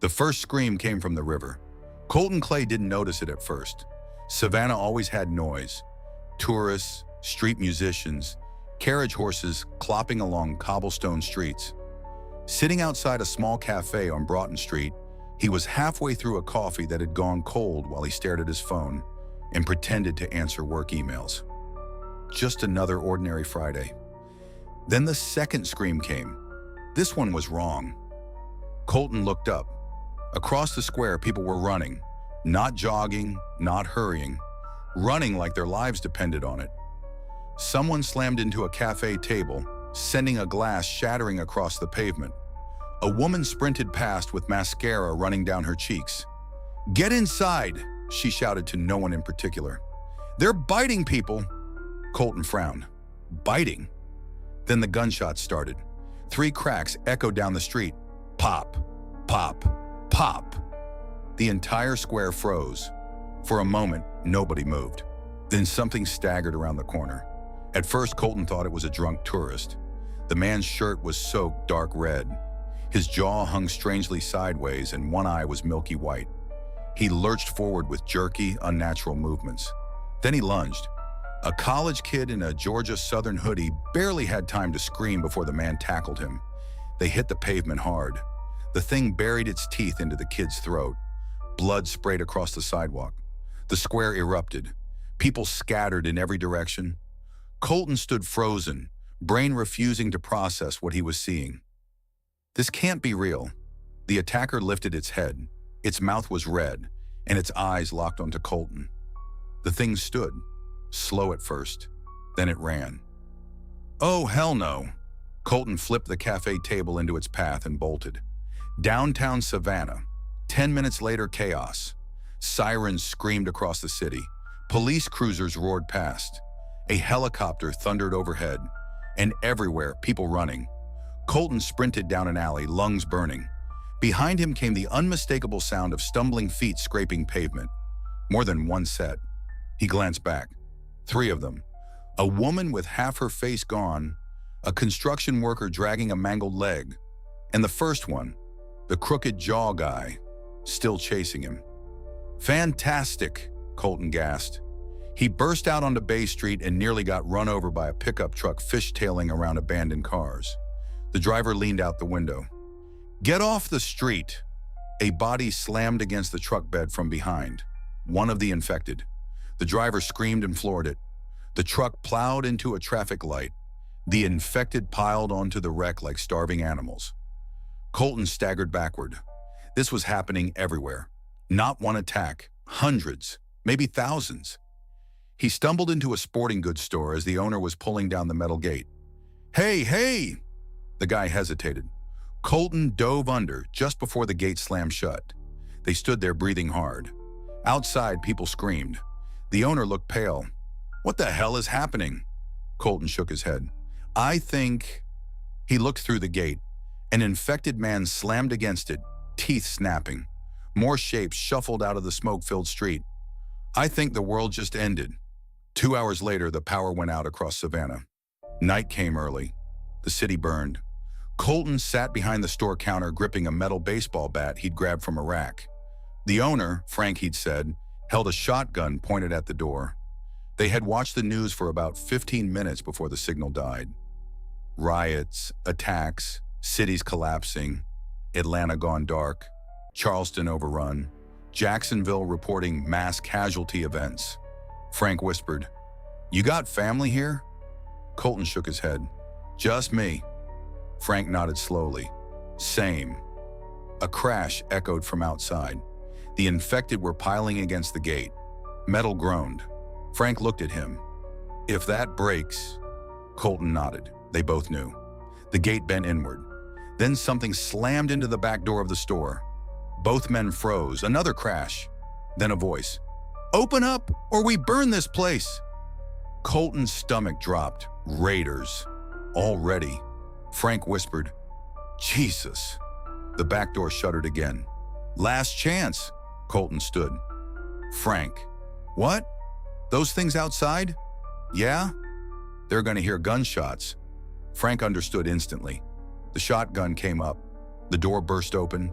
The first scream came from the river. Colton Clay didn't notice it at first. Savannah always had noise. Tourists, street musicians, carriage horses clopping along cobblestone streets. Sitting outside a small cafe on Broughton Street, he was halfway through a coffee that had gone cold while he stared at his phone and pretended to answer work emails. Just another ordinary Friday. Then the second scream came. This one was wrong. Colton looked up. Across the square, people were running, not jogging, not hurrying, running like their lives depended on it. Someone slammed into a cafe table, sending a glass shattering across the pavement. A woman sprinted past with mascara running down her cheeks. "Get inside," she shouted to no one in particular. "They're biting people." Colton frowned. Biting? Then the gunshots started. 3 cracks echoed down the street. Pop, pop, pop. The entire square froze. For a moment, nobody moved. Then something staggered around the corner. At first, Colton thought it was a drunk tourist. The man's shirt was soaked dark red. His jaw hung strangely sideways and one eye was milky white. He lurched forward with jerky, unnatural movements. Then he lunged. A college kid in a Georgia Southern hoodie barely had time to scream before the man tackled him. They hit the pavement hard. The thing buried its teeth into the kid's throat. Blood sprayed across the sidewalk. The square erupted. People scattered in every direction. Colton stood frozen, brain refusing to process what he was seeing. This can't be real. The attacker lifted its head. Its mouth was red, and its eyes locked onto Colton. The thing stood, slow at first. Then it ran. Oh, hell no. Colton flipped the cafe table into its path and bolted. Downtown Savannah. 10 minutes later, chaos. Sirens screamed across the city. Police cruisers roared past. A helicopter thundered overhead. And everywhere, people running. Colton sprinted down an alley, lungs burning. Behind him came the unmistakable sound of stumbling feet scraping pavement. More than one set. He glanced back. 3 of them. A woman with half her face gone, a construction worker dragging a mangled leg, and the first one, the crooked jaw guy, still chasing him. Fantastic, Colton gasped. He burst out onto Bay Street and nearly got run over by a pickup truck fishtailing around abandoned cars. The driver leaned out the window. Get off the street! A body slammed against the truck bed from behind. One of the infected. The driver screamed and floored it. The truck plowed into a traffic light. The infected piled onto the wreck like starving animals. Colton staggered backward. This was happening everywhere. Not one attack. Hundreds, maybe thousands. He stumbled into a sporting goods store as the owner was pulling down the metal gate. Hey, hey! The guy hesitated. Colton dove under just before the gate slammed shut. They stood there breathing hard. Outside, people screamed. The owner looked pale. What the hell is happening? Colton shook his head. I think... He looked through the gate. An infected man slammed against it, teeth snapping. More shapes shuffled out of the smoke-filled street. I think the world just ended. 2 hours later, the power went out across Savannah. Night came early. The city burned. Colton sat behind the store counter gripping a metal baseball bat he'd grabbed from a rack. The owner, Frank he'd said, held a shotgun pointed at the door. They had watched the news for about 15 minutes before the signal died. Riots, attacks, cities collapsing, Atlanta gone dark, Charleston overrun, Jacksonville reporting mass casualty events. Frank whispered, You got family here? Colton shook his head. Just me. Frank nodded slowly. Same. A crash echoed from outside. The infected were piling against the gate. Metal groaned. Frank looked at him. If that breaks... Colton nodded. They both knew. The gate bent inward. Then something slammed into the back door of the store. Both men froze. Another crash. Then a voice. Open up or we burn this place. Colton's stomach dropped. Raiders. Already. Frank whispered, Jesus. The back door shuttered again. Last chance. Colton stood. Frank. What? Those things outside? Yeah? They're going to hear gunshots. Frank understood instantly. The shotgun came up. The door burst open.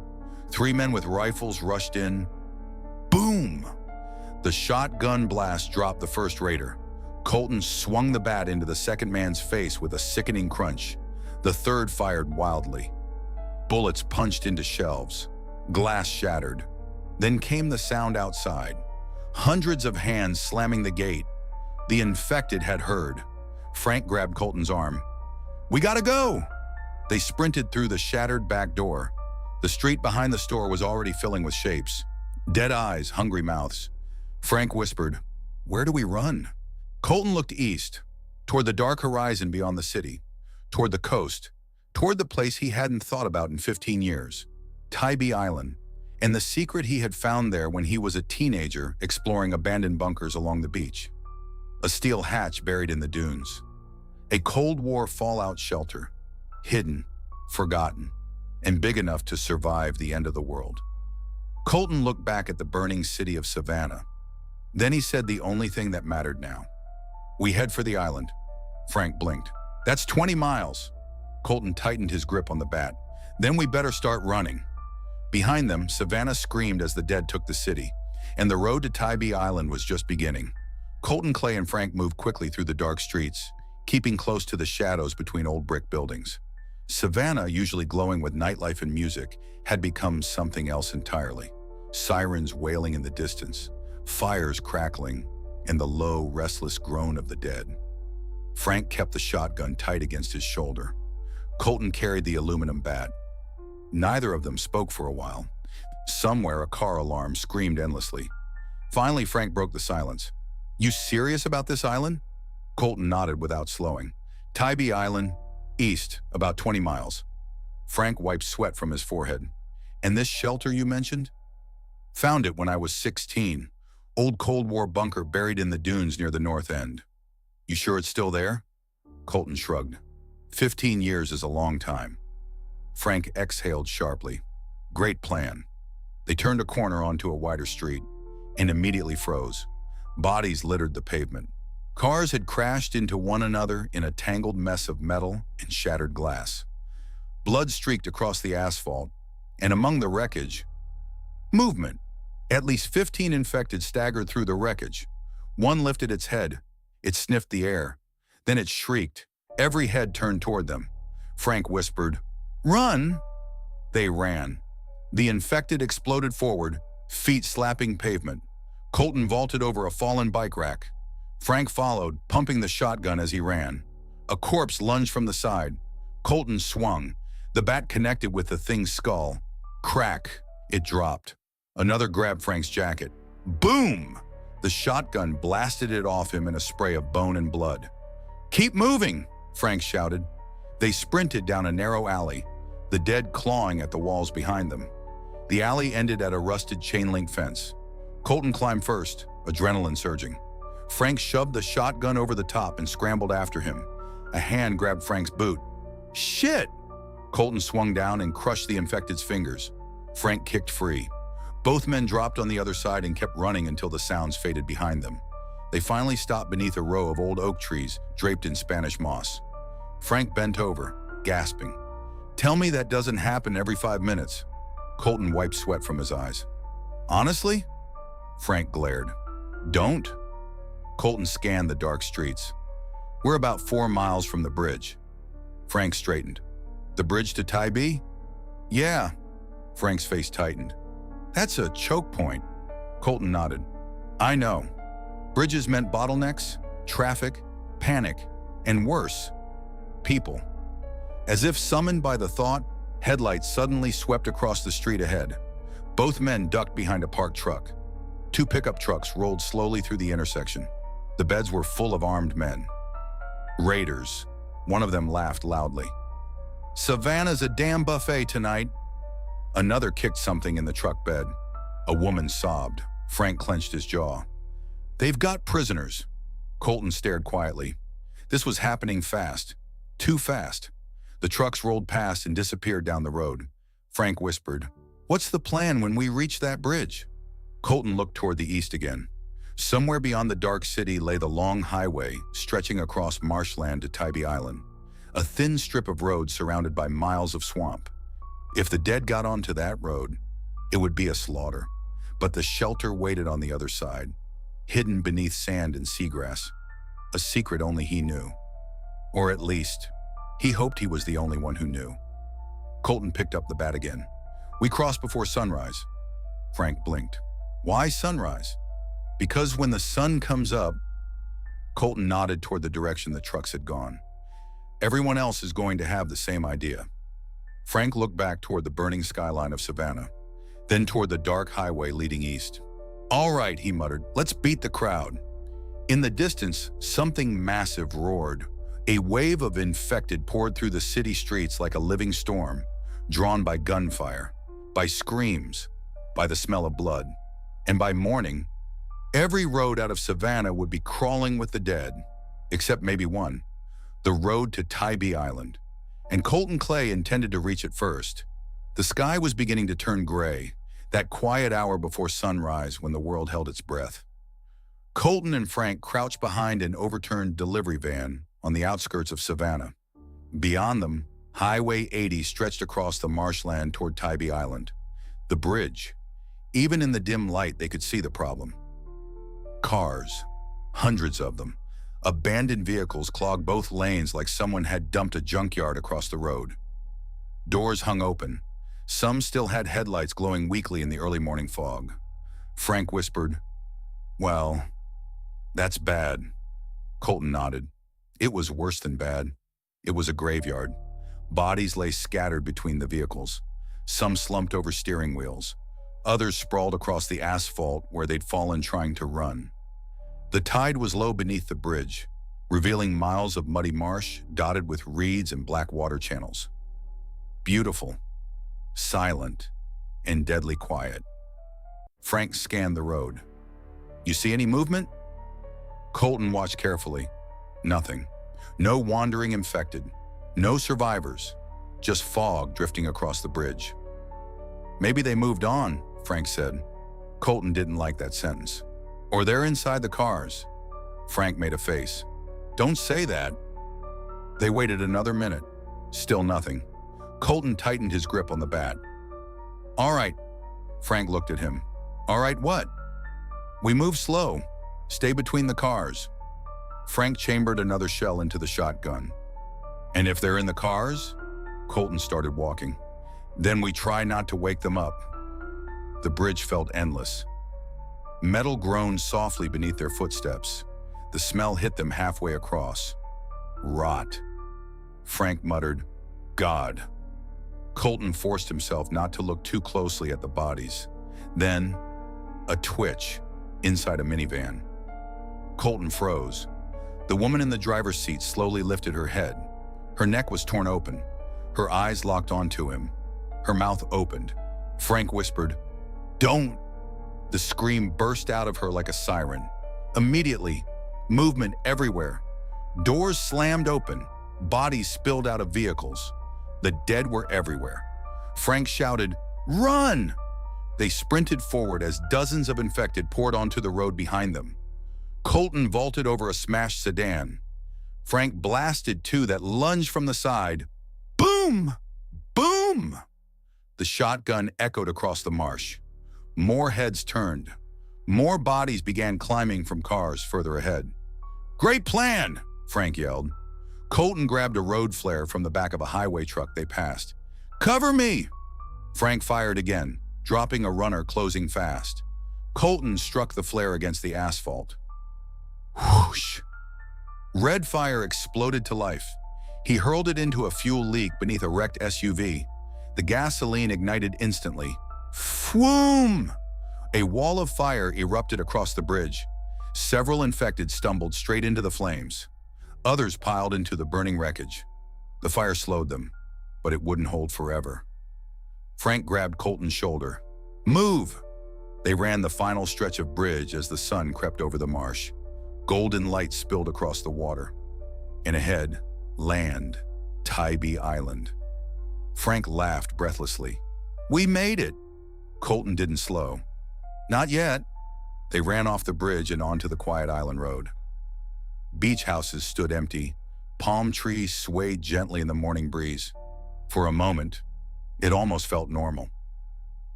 3 men with rifles rushed in. Boom! The shotgun blast dropped the first raider. Colton swung the bat into the second man's face with a sickening crunch. The third fired wildly. Bullets punched into shelves. Glass shattered. Then came the sound outside. Hundreds of hands slamming the gate. The infected had heard. Frank grabbed Colton's arm. "We gotta go!" They sprinted through the shattered back door. The street behind the store was already filling with shapes. Dead eyes, hungry mouths. Frank whispered, "Where do we run?" Colton looked east, toward the dark horizon beyond the city, toward the coast, toward the place he hadn't thought about in 15 years, Tybee Island, and the secret he had found there when he was a teenager exploring abandoned bunkers along the beach. A steel hatch buried in the dunes. A Cold War fallout shelter, hidden, forgotten, and big enough to survive the end of the world. Colton looked back at the burning city of Savannah. Then he said the only thing that mattered now. "We head for the island." Frank blinked. "That's 20 miles. Colton tightened his grip on the bat. "Then we better start running." Behind them, Savannah screamed as the dead took the city, and the road to Tybee Island was just beginning. Colton Clay and Frank moved quickly through the dark streets, keeping close to the shadows between old brick buildings. Savannah, usually glowing with nightlife and music, had become something else entirely. Sirens wailing in the distance, fires crackling, and the low, restless groan of the dead. Frank kept the shotgun tight against his shoulder. Colton carried the aluminum bat. Neither of them spoke for a while. Somewhere, a car alarm screamed endlessly. Finally, Frank broke the silence. "You serious about this island?" Colton nodded without slowing. "Tybee Island, east, about 20 miles. Frank wiped sweat from his forehead. "And this shelter you mentioned?" "Found it when I was 16. Old Cold War bunker buried in the dunes near the north end." "You sure it's still there?" Colton shrugged. 15 years is a long time. Frank exhaled sharply. "Great plan." They turned a corner onto a wider street and immediately froze. Bodies littered the pavement. Cars had crashed into one another in a tangled mess of metal and shattered glass. Blood streaked across the asphalt, and among the wreckage, movement. At least 15 infected staggered through the wreckage. One lifted its head. It sniffed the air. Then it shrieked. Every head turned toward them. Frank whispered, "Run!" They ran. The infected exploded forward, feet slapping pavement. Colton vaulted over a fallen bike rack. Frank followed, pumping the shotgun as he ran. A corpse lunged from the side. Colton swung. The bat connected with the thing's skull. Crack! It dropped. Another grabbed Frank's jacket. Boom! The shotgun blasted it off him in a spray of bone and blood. "Keep moving!" Frank shouted. They sprinted down a narrow alley, the dead clawing at the walls behind them. The alley ended at a rusted chain-link fence. Colton climbed first, adrenaline surging. Frank shoved the shotgun over the top and scrambled after him. A hand grabbed Frank's boot. "Shit!" Colton swung down and crushed the infected's fingers. Frank kicked free. Both men dropped on the other side and kept running until the sounds faded behind them. They finally stopped beneath a row of old oak trees draped in Spanish moss. Frank bent over, gasping. "Tell me that doesn't happen every 5 minutes." Colton wiped sweat from his eyes. "Honestly?" Frank glared. "Don't?" Colton scanned the dark streets. "We're about 4 miles from the bridge." Frank straightened. "The bridge to Tybee?" "Yeah." Frank's face tightened. "That's a choke point." Colton nodded. "I know. Bridges meant bottlenecks, traffic, panic, and worse, people." As if summoned by the thought, headlights suddenly swept across the street ahead. Both men ducked behind a parked truck. 2 pickup trucks rolled slowly through the intersection. The beds were full of armed men. "Raiders." One of them laughed loudly. "Savannah's a damn buffet tonight." Another kicked something in the truck bed. A woman sobbed. Frank clenched his jaw. "They've got prisoners." Colton stared quietly. This was happening fast. Too fast. The trucks rolled past and disappeared down the road. Frank whispered, "What's the plan when we reach that bridge?" Colton looked toward the east again. Somewhere beyond the dark city lay the long highway stretching across marshland to Tybee Island, a thin strip of road surrounded by miles of swamp. If the dead got onto that road, It would be a slaughter, but the shelter waited on the other side, hidden beneath sand and seagrass, a secret only he knew. Or at least, he hoped he was the only one who knew. Colton picked up the bat again. "We crossed before sunrise." Frank blinked. "Why sunrise?" "Because when the sun comes up," Colton nodded toward the direction the trucks had gone. "Everyone else is going to have the same idea." Frank looked back toward the burning skyline of Savannah, then toward the dark highway leading east. "All right," he muttered, "let's beat the crowd." In the distance, something massive roared. A wave of infected poured through the city streets like a living storm, drawn by gunfire, by screams, by the smell of blood. And by morning, every road out of Savannah would be crawling with the dead, except maybe one, the road to Tybee Island. And Colton Clay intended to reach it first. The sky was beginning to turn gray, that quiet hour before sunrise when the world held its breath. Colton and Frank crouched behind an overturned delivery van on the outskirts of Savannah. Beyond them, Highway 80 stretched across the marshland toward Tybee Island. The bridge. Even in the dim light, they could see the problem. Cars, hundreds of them. Abandoned vehicles clogged both lanes like someone had dumped a junkyard across the road. Doors hung open. Some still had headlights glowing weakly in the early morning fog. Frank whispered, "Well, that's bad." Colton nodded. It was worse than bad. It was a graveyard. Bodies lay scattered between the vehicles. Some slumped over steering wheels. Others sprawled across the asphalt where they'd fallen trying to run. The tide was low beneath the bridge, revealing miles of muddy marsh dotted with reeds and black water channels. Beautiful, silent, and deadly quiet. Frank scanned the road. "You see any movement?" Colton watched carefully. Nothing. No wandering infected. No survivors. Just fog drifting across the bridge. "Maybe they moved on," Frank said. Colton didn't like that sentence. "Or they're inside the cars." Frank made a face. "Don't say that." They waited another minute. Still nothing. Colton tightened his grip on the bat. "All right." Frank looked at him. "All right what?" "We move slow. Stay between the cars." Frank chambered another shell into the shotgun. "And if they're in the cars?" Colton started walking. "Then we try not to wake them up." The bridge felt endless. Metal groaned softly beneath their footsteps. The smell hit them halfway across. Rot. Frank muttered, "God." Colton forced himself not to look too closely at the bodies. Then, a twitch inside a minivan. Colton froze. The woman in the driver's seat slowly lifted her head. Her neck was torn open. Her eyes locked onto him. Her mouth opened. Frank whispered, "Don't!" The scream burst out of her like a siren. Immediately, movement everywhere. Doors slammed open. Bodies spilled out of vehicles. The dead were everywhere. Frank shouted, "Run!" They sprinted forward as dozens of infected poured onto the road behind them. Colton vaulted over a smashed sedan. Frank blasted two that lunged from the side. Boom! Boom! The shotgun echoed across the marsh. More heads turned. More bodies began climbing from cars further ahead. "Great plan!" Frank yelled. Colton grabbed a road flare from the back of a highway truck they passed. "Cover me!" Frank fired again, dropping a runner closing fast. Colton struck the flare against the asphalt. Whoosh! Red fire exploded to life. He hurled it into a fuel leak beneath a wrecked SUV. The gasoline ignited instantly. Fwoom! A wall of fire erupted across the bridge. Several infected stumbled straight into the flames. Others piled into the burning wreckage. The fire slowed them, but it wouldn't hold forever. Frank grabbed Colton's shoulder. "Move!" They ran the final stretch of bridge as the sun crept over the marsh. Golden light spilled across the water. And ahead, land, Tybee Island. Frank laughed breathlessly. "We made it!" Colton didn't slow. "Not yet." They ran off the bridge and onto the quiet island road. Beach houses stood empty. Palm trees swayed gently in the morning breeze. For a moment, it almost felt normal.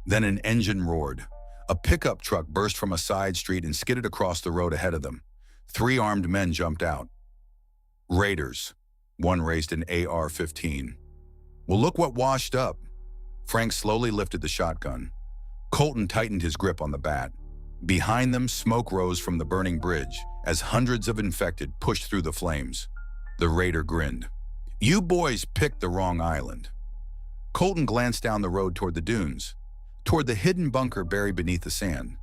Then an engine roared. A pickup truck burst from a side street and skidded across the road ahead of them. 3 armed men jumped out. Raiders. One raised an AR-15. Well, look what washed up. Frank slowly lifted the shotgun. Colton tightened his grip on the bat. Behind them, smoke rose from the burning bridge as hundreds of infected pushed through the flames. The raider grinned. You boys picked the wrong island. Colton glanced down the road toward the dunes, toward the hidden bunker buried beneath the sand,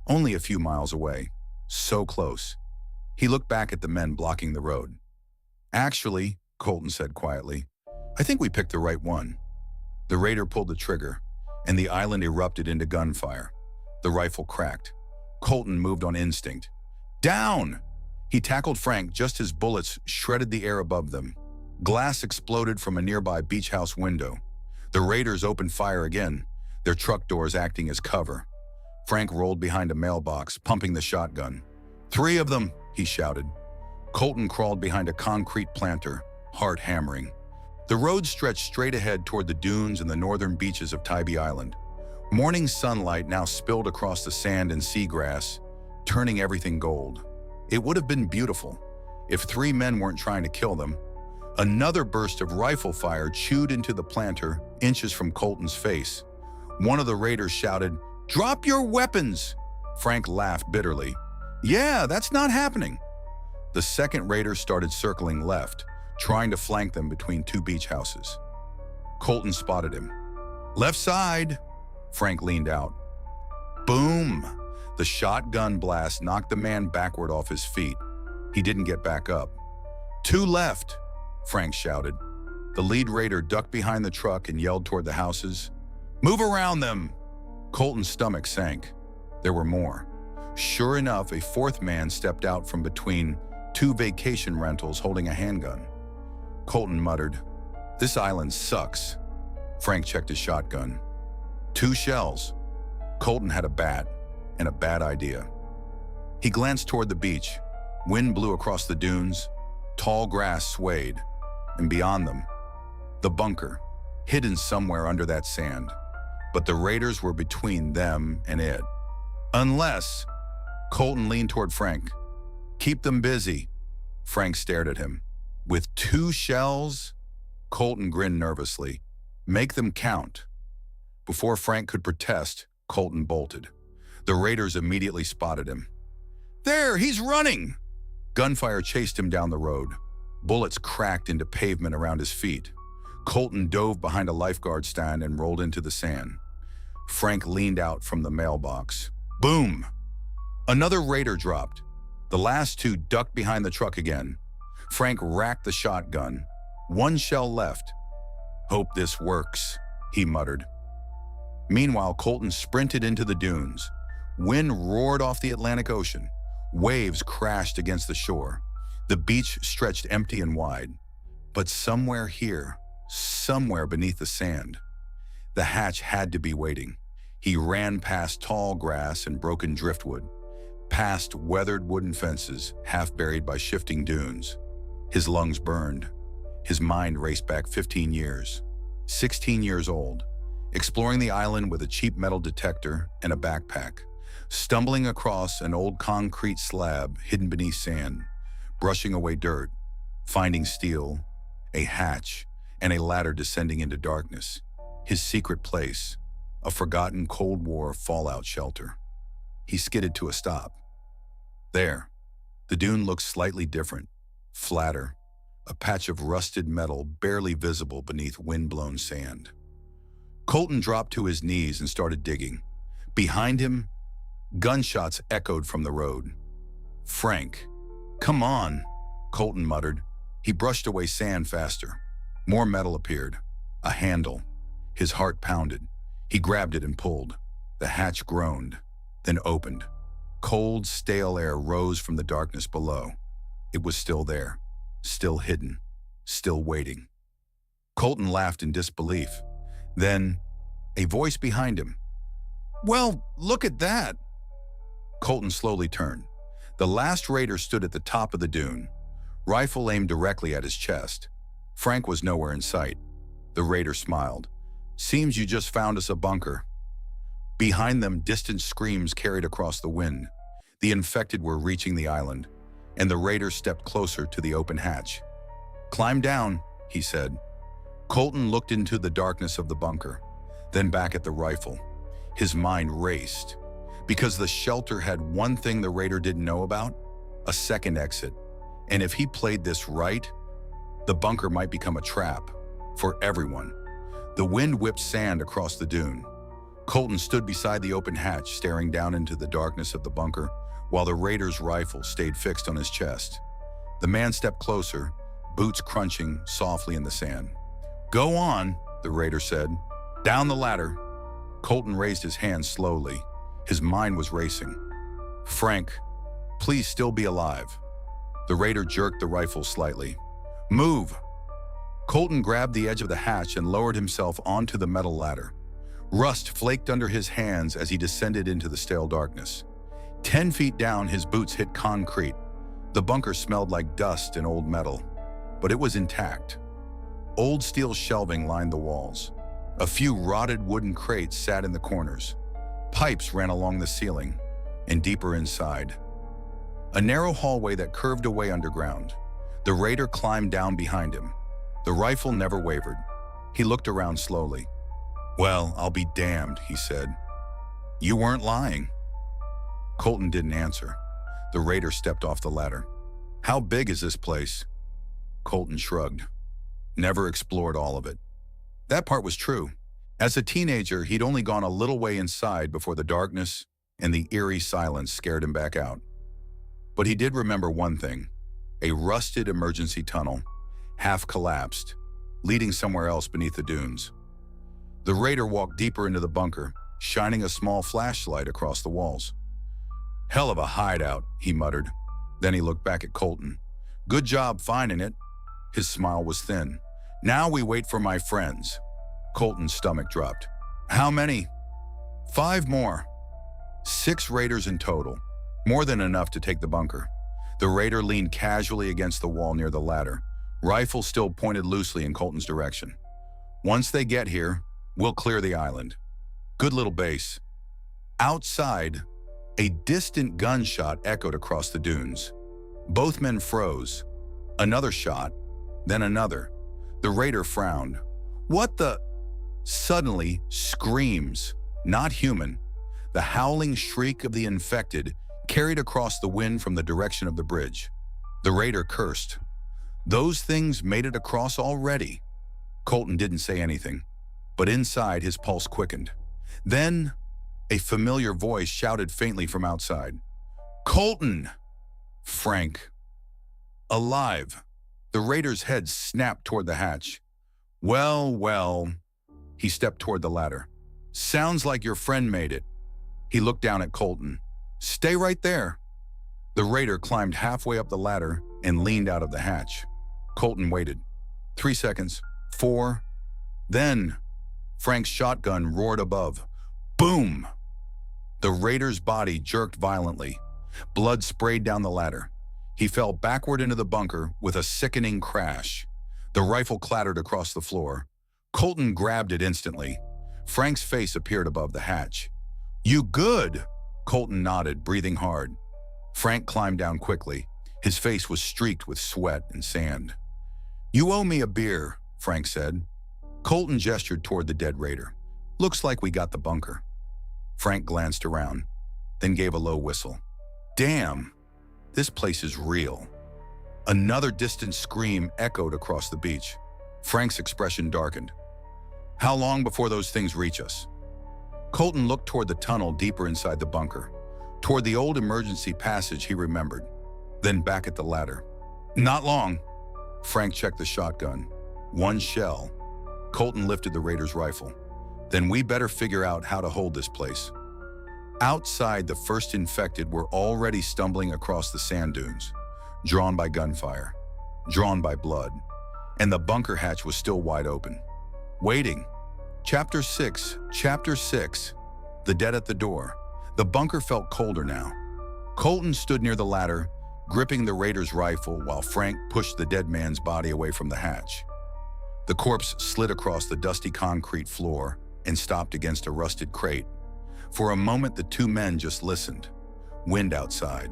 only a few miles away, so close. He looked back at the men blocking the road. Actually, Colton said quietly, I think we picked the right one. The raider pulled the trigger, and the island erupted into gunfire. The rifle cracked. Colton moved on instinct. Down! He tackled Frank just as bullets shredded the air above them. Glass exploded from a nearby beach house window. The raiders opened fire again, their truck doors acting as cover. Frank rolled behind a mailbox, pumping the shotgun. 3 of them, he shouted. Colton crawled behind a concrete planter, heart hammering. The road stretched straight ahead toward the dunes and the northern beaches of Tybee Island. Morning sunlight now spilled across the sand and seagrass, turning everything gold. It would have been beautiful if 3 men weren't trying to kill them. Another burst of rifle fire chewed into the planter, inches from Colton's face. One of the raiders shouted, "Drop your weapons!" Frank laughed bitterly. Yeah, that's not happening. The second raider started circling left, trying to flank them between 2 beach houses. Colton spotted him. Left side! Frank leaned out. Boom! The shotgun blast knocked the man backward off his feet. He didn't get back up. 2 left! Frank shouted. The lead raider ducked behind the truck and yelled toward the houses. Move around them! Colton's stomach sank. There were more. Sure enough, a 4th man stepped out from between 2 vacation rentals holding a handgun. Colton muttered, This island sucks. Frank checked his shotgun. 2 shells. Colton had a bat and a bad idea. He glanced toward the beach. Wind blew across the dunes. Tall grass swayed. And beyond them, the bunker, hidden somewhere under that sand. But the raiders were between them and it. Unless... Colton leaned toward Frank. Keep them busy. Frank stared at him. With 2 shells? Colton grinned nervously. Make them count. Before Frank could protest, Colton bolted. The raiders immediately spotted him. There, he's running! Gunfire chased him down the road. Bullets cracked into pavement around his feet. Colton dove behind a lifeguard stand and rolled into the sand. Frank leaned out from the mailbox. Boom! Another raider dropped. The last 2 ducked behind the truck again. Frank racked the shotgun. 1 shell left. Hope this works, he muttered. Meanwhile, Colton sprinted into the dunes. Wind roared off the Atlantic Ocean. Waves crashed against the shore. The beach stretched empty and wide. But somewhere here, somewhere beneath the sand, the hatch had to be waiting. He ran past tall grass and broken driftwood, past weathered wooden fences half buried by shifting dunes. His lungs burned. His mind raced back 15 years. 16 years old, exploring the island with a cheap metal detector and a backpack, stumbling across an old concrete slab hidden beneath sand, brushing away dirt, finding steel, a hatch, and a ladder descending into darkness. His secret place, a forgotten Cold War fallout shelter. He skidded to a stop. There, the dune looked slightly different, flatter, a patch of rusted metal barely visible beneath wind-blown sand. Colton dropped to his knees and started digging. Behind him, gunshots echoed from the road. Frank, come on, Colton muttered. He brushed away sand faster. More metal appeared. A handle. His heart pounded. He grabbed it and pulled. The hatch groaned, then opened. Cold, stale air rose from the darkness below. It was still there, still hidden, still waiting. Colton laughed in disbelief. Then, a voice behind him. Well, look at that! Colton slowly turned. The last raider stood at the top of the dune, rifle aimed directly at his chest. Frank was nowhere in sight. The raider smiled. Seems you just found us a bunker. Behind them, distant screams carried across the wind. The infected were reaching the island, and the raider stepped closer to the open hatch. "Climb down," he said. Colton looked into the darkness of the bunker, then back at the rifle. His mind raced, because the shelter had one thing the raider didn't know about: a second exit. And if he played this right, the bunker might become a trap for everyone. The wind whipped sand across the dune. Colton stood beside the open hatch, staring down into the darkness of the bunker, while the raider's rifle stayed fixed on his chest. The man stepped closer, boots crunching softly in the sand. "Go on," the raider said. "Down the ladder." Colton raised his hand slowly. His mind was racing. "Frank, please still be alive." The raider jerked the rifle slightly. "Move." Colton grabbed the edge of the hatch and lowered himself onto the metal ladder. Rust flaked under his hands as he descended into the stale darkness. 10 feet down, his boots hit concrete. The bunker smelled like dust and old metal, but it was intact. Old steel shelving lined the walls. A few rotted wooden crates sat in the corners. Pipes ran along the ceiling, and deeper inside. A narrow hallway that curved away underground. The raider climbed down behind him. The rifle never wavered. He looked around slowly. "Well, I'll be damned," he said. "You weren't lying." Colton didn't answer. The raider stepped off the ladder. "How big is this place?" Colton shrugged. "Never explored all of it." That part was true. As a teenager, he'd only gone a little way inside before the darkness and the eerie silence scared him back out. But he did remember one thing: a rusted emergency tunnel, half collapsed, leading somewhere else beneath the dunes. The raider walked deeper into the bunker, shining a small flashlight across the walls. "Hell of a hideout," he muttered. Then he looked back at Colton. "Good job finding it." His smile was thin. "Now we wait for my friends." Colton's stomach dropped. "How many?" "5 more. 6 raiders in total. More than enough to take the bunker." The raider leaned casually against the wall near the ladder, rifle still pointed loosely in Colton's direction. "Once they get here, we'll clear the island." "Good little base." Outside, a distant gunshot echoed across the dunes. Both men froze. Another shot, then another. The raider frowned. "What the—" Suddenly, screams, not human, the howling shriek of the infected, carried across the wind from the direction of the bridge. The raider cursed. Those things made it across already. Colton didn't say anything, but inside his pulse quickened. Then, a familiar voice shouted faintly from outside. "Colton!" Frank. Alive. The raider's head snapped toward the hatch. "Well, well." He stepped toward the ladder. "Sounds like your friend made it." He looked down at Colton. "Stay right there." The raider climbed halfway up the ladder and leaned out of the hatch. Colton waited. 3 seconds. 4. Then, Frank's shotgun roared above. Boom! The raider's body jerked violently. Blood sprayed down the ladder. He fell backward into the bunker with a sickening crash. The rifle clattered across the floor. Colton grabbed it instantly. Frank's face appeared above the hatch. "You good?" Colton nodded, breathing hard. Frank climbed down quickly. His face was streaked with sweat and sand. "You owe me a beer," Frank said. Colton gestured toward the dead raider. "Looks like we got the bunker." Frank glanced around, then gave a low whistle. "Damn, this place is real." Another distant scream echoed across the beach. Frank's expression darkened. "How long before those things reach us?" Colton looked toward the tunnel deeper inside the bunker, toward the old emergency passage he remembered, then back at the ladder. "Not long." Frank checked the shotgun. 1 shell. Colton lifted the raider's rifle. "Then we better figure out how to hold this place." Outside, the first infected were already stumbling across the sand dunes, drawn by gunfire, drawn by blood, and the bunker hatch was still wide open, waiting. Chapter 6. The dead at the door. The bunker felt colder now. Colton stood near the ladder, gripping the raider's rifle while Frank pushed the dead man's body away from the hatch. The corpse slid across the dusty concrete floor and stopped against a rusted crate. For a moment, the two men just listened. Wind outside,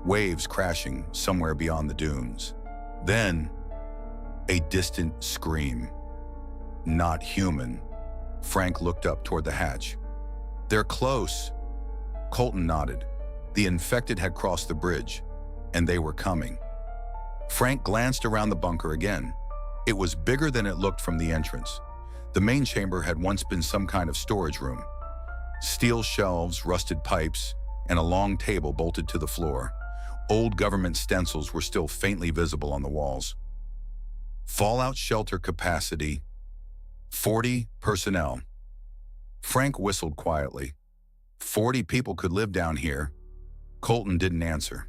waves crashing somewhere beyond the dunes. Then, a distant scream. Not human. Frank looked up toward the hatch. "They're close." Colton nodded. The infected had crossed the bridge, and they were coming. Frank glanced around the bunker again. It was bigger than it looked from the entrance. The main chamber had once been some kind of storage room. Steel shelves, rusted pipes, and a long table bolted to the floor. Old government stencils were still faintly visible on the walls. Fallout shelter capacity, 40 personnel. Frank whistled quietly. 40 people could live down here. Colton didn't answer.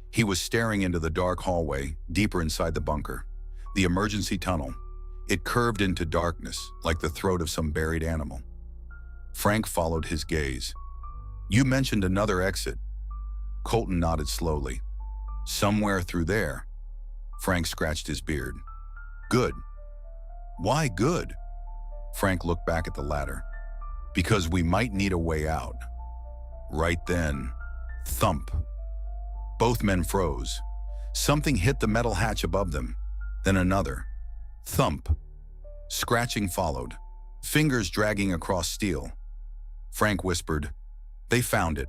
He was staring into the dark hallway, deeper inside the bunker. The emergency tunnel. It curved into darkness, like the throat of some buried animal. Frank followed his gaze. "You mentioned another exit." Colton nodded slowly. "Somewhere through there." Frank scratched his beard. "Good." "Why good?" Frank looked back at the ladder. "Because we might need a way out." Right then, thump. Both men froze. Something hit the metal hatch above them, then another. Thump. Scratching followed, fingers dragging across steel. Frank whispered, "They found it."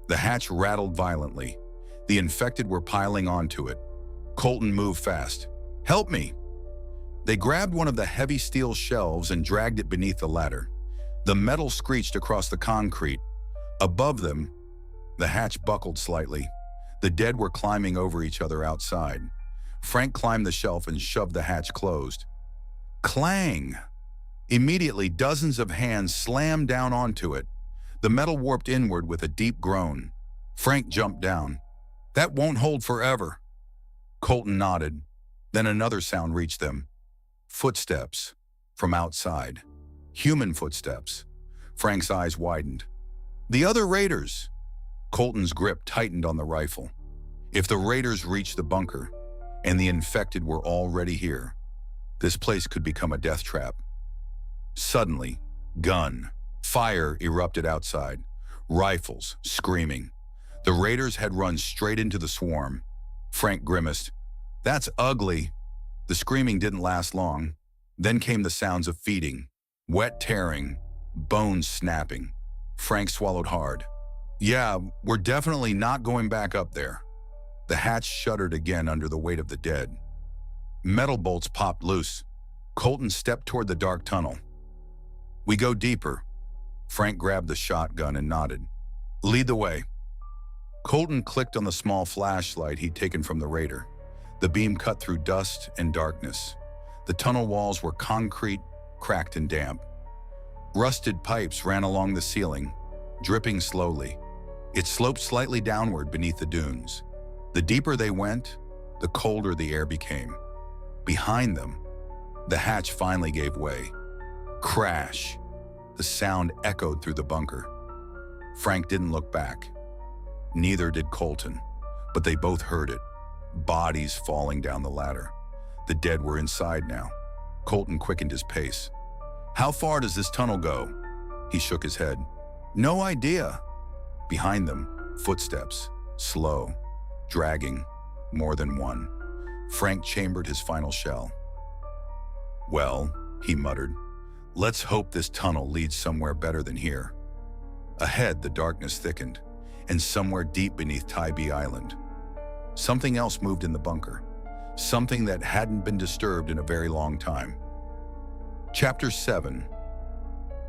The hatch rattled violently. The infected were piling onto it. Colton moved fast. "Help me!" They grabbed one of the heavy steel shelves and dragged it beneath the ladder. The metal screeched across the concrete. Above them, the hatch buckled slightly. The dead were climbing over each other outside. Frank climbed the shelf and shoved the hatch closed. Clang! Immediately, dozens of hands slammed down onto it. The metal warped inward with a deep groan. Frank jumped down. "That won't hold forever." Colton nodded. Then another sound reached them. Footsteps from outside. Human footsteps. Frank's eyes widened. "The other raiders!" Colton's grip tightened on the rifle. If the raiders reached the bunker, and the infected were already here, this place could become a death trap. Suddenly, fire erupted outside. Rifles, screaming. The raiders had run straight into the swarm. Frank grimaced. "That's ugly." The screaming didn't last long. Then came the sounds of feeding. Wet tearing, bones snapping. Frank swallowed hard. "Yeah, we're definitely not going back up there." The hatch shuddered again under the weight of the dead. Metal bolts popped loose. Colton stepped toward the dark tunnel. "We go deeper." Frank grabbed the shotgun and nodded. "Lead the way." Colton clicked on the small flashlight he'd taken from the raider. The beam cut through dust and darkness. The tunnel walls were concrete, cracked and damp. Rusted pipes ran along the ceiling, dripping slowly. It sloped slightly downward beneath the dunes. The deeper they went, the colder the air became. Behind them, the hatch finally gave way. Crash! The sound echoed through the bunker. Frank didn't look back. Neither did Colton, but they both heard it. Bodies falling down the ladder. The dead were inside now. Colton quickened his pace. "How far does this tunnel go?" He shook his head. "No idea." Behind them, footsteps, slow, dragging, more than one. Frank chambered his final shell. "Well," he muttered, "let's hope this tunnel leads somewhere better than here." Ahead, the darkness thickened, and somewhere deep beneath Tybee Island, something else moved in the bunker, something that hadn't been disturbed in a very long time. Chapter 7.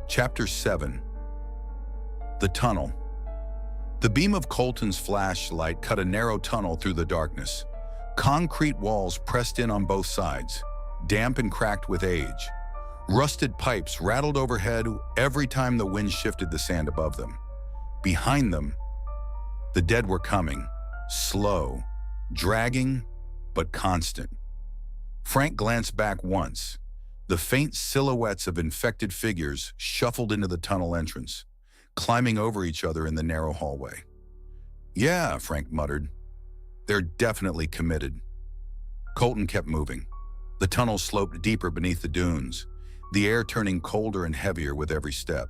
Chapter 7. The tunnel. The beam of Colton's flashlight cut a narrow tunnel through the darkness. Concrete walls pressed in on both sides, damp and cracked with age. Rusted pipes rattled overhead every time the wind shifted the sand above them. Behind them, the dead were coming, slow, dragging, but constant. Frank glanced back once. The faint silhouettes of infected figures shuffled into the tunnel entrance, climbing over each other in the narrow hallway. "Yeah," Frank muttered. "They're definitely committed." Colton kept moving. The tunnel sloped deeper beneath the dunes, the air turning colder and heavier with every step.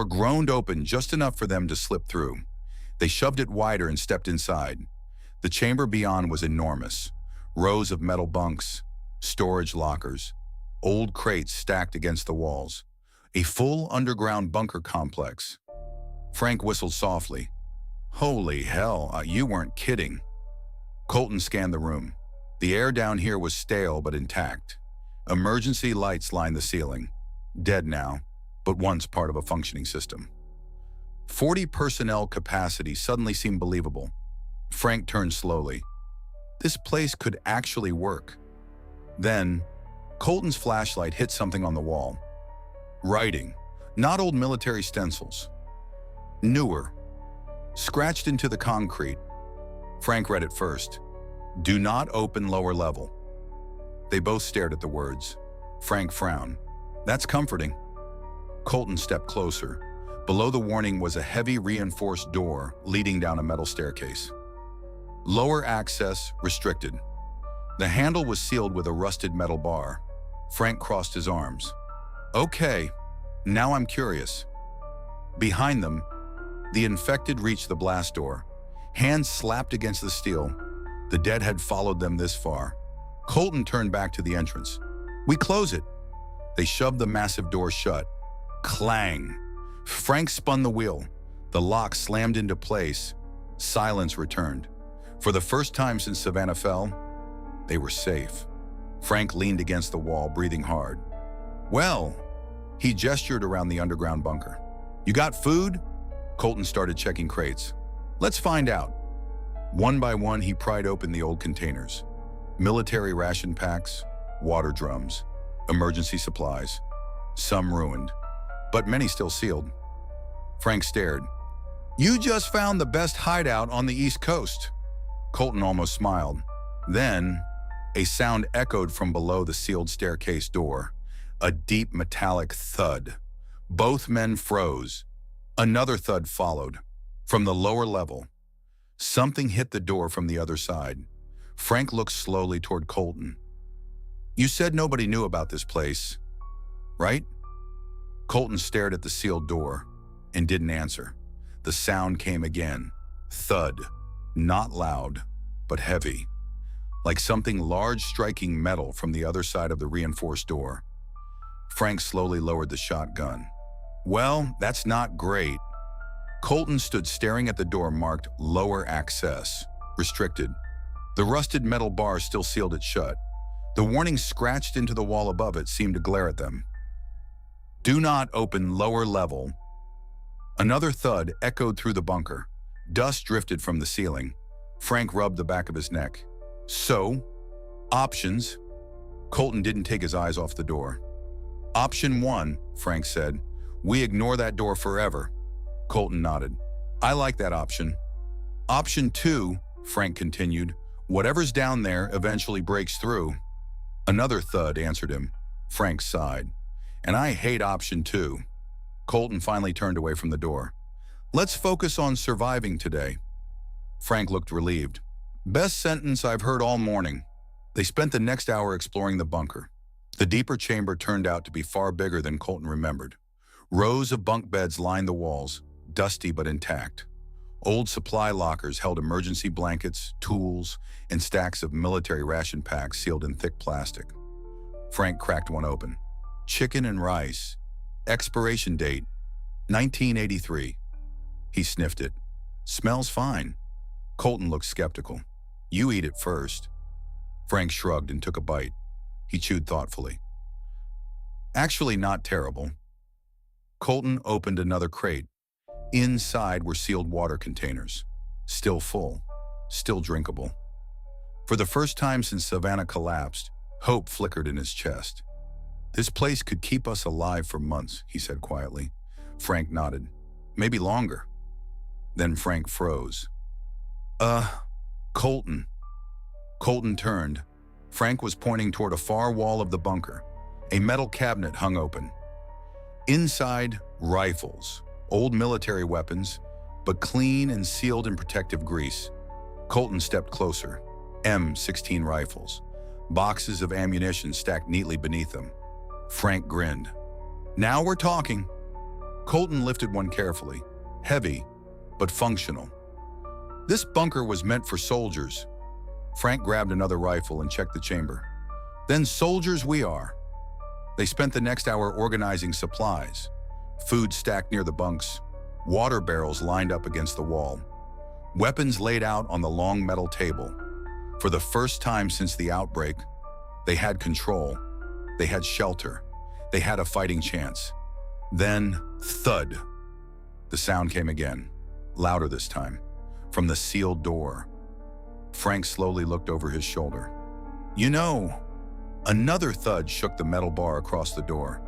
door groaned open just enough for them to slip through. They shoved it wider and stepped inside. The chamber beyond was enormous. Rows of metal bunks, storage lockers, old crates stacked against the walls. A full underground bunker complex. Frank whistled softly. Holy hell, you weren't kidding. Colton scanned the room. The air down here was stale but intact. Emergency lights lined the ceiling. Dead now, but once part of a functioning system. 40 personnel capacity suddenly seemed believable. Frank turned slowly. This place could actually work. Then, Colton's flashlight hit something on the wall. Writing, not old military stencils. Newer, scratched into the concrete. Frank read it first. Do not open lower level. They both stared at the words. Frank frowned. That's comforting. Colton stepped closer. Below the warning was a heavy reinforced door leading down a metal staircase. Lower access restricted. The handle was sealed with a rusted metal bar. Frank crossed his arms. Okay, now I'm curious. Behind them, the infected reached the blast door. Hands slapped against the steel. The dead had followed them this far. Colton turned back to the entrance. We close it. They shoved the massive door shut. Clang. Frank spun the wheel. The lock slammed into place. Silence returned. For the first time since Savannah fell, they were safe. Frank leaned against the wall, breathing hard. Well, he gestured around the underground bunker. You got food? Colton started checking crates. Let's find out. One by one, he pried open the old containers. Military ration packs, water drums, emergency supplies. Some ruined, but many still sealed. Frank stared. You just found the best hideout on the East Coast. Colton almost smiled. Then, a sound echoed from below the sealed staircase door. A deep metallic thud. Both men froze. Another thud followed. From the lower level, something hit the door from the other side. Frank looked slowly toward Colton. You said nobody knew about this place, right? Colton stared at the sealed door and didn't answer. The sound came again. Thud. Not loud, but heavy. Like something large striking metal from the other side of the reinforced door. Frank slowly lowered the shotgun. Well, that's not great. Colton stood staring at the door marked Lower Access, restricted. The rusted metal bar still sealed it shut. The warning scratched into the wall above it seemed to glare at them. Do not open lower level. Another thud echoed through the bunker. Dust drifted from the ceiling. Frank rubbed the back of his neck. So, options. Colton didn't take his eyes off the door. Option 1, Frank said. We ignore that door forever. Colton nodded. I like that option. Option 2, Frank continued. Whatever's down there eventually breaks through. Another thud answered him. Frank sighed. And I hate option 2. Colton finally turned away from the door. Let's focus on surviving today. Frank looked relieved. Best sentence I've heard all morning. They spent the next hour exploring the bunker. The deeper chamber turned out to be far bigger than Colton remembered. Rows of bunk beds lined the walls, dusty but intact. Old supply lockers held emergency blankets, tools, and stacks of military ration packs sealed in thick plastic. Frank cracked one open. Chicken and rice. Expiration date, 1983. He sniffed it. Smells fine. Colton looked skeptical. You eat it first. Frank shrugged and took a bite. He chewed thoughtfully. Actually not terrible. Colton opened another crate. Inside were sealed water containers. Still full. Still drinkable. For the first time since Savannah collapsed, hope flickered in his chest. This place could keep us alive for months, he said quietly. Frank nodded. Maybe longer. Then Frank froze. Colton. Colton turned. Frank was pointing toward a far wall of the bunker. A metal cabinet hung open. Inside, rifles, old military weapons, but clean and sealed in protective grease. Colton stepped closer. M16 rifles. Boxes of ammunition stacked neatly beneath them. Frank grinned. Now we're talking. Colton lifted one carefully. Heavy, but functional. This bunker was meant for soldiers. Frank grabbed another rifle and checked the chamber. Then soldiers we are. They spent the next hour organizing supplies. Food stacked near the bunks. Water barrels lined up against the wall. Weapons laid out on the long metal table. For the first time since the outbreak, they had control. They had shelter. They had a fighting chance. Then, thud. The sound came again, louder this time, from the sealed door. Frank slowly looked over his shoulder. You know, another thud shook the metal bar across the door.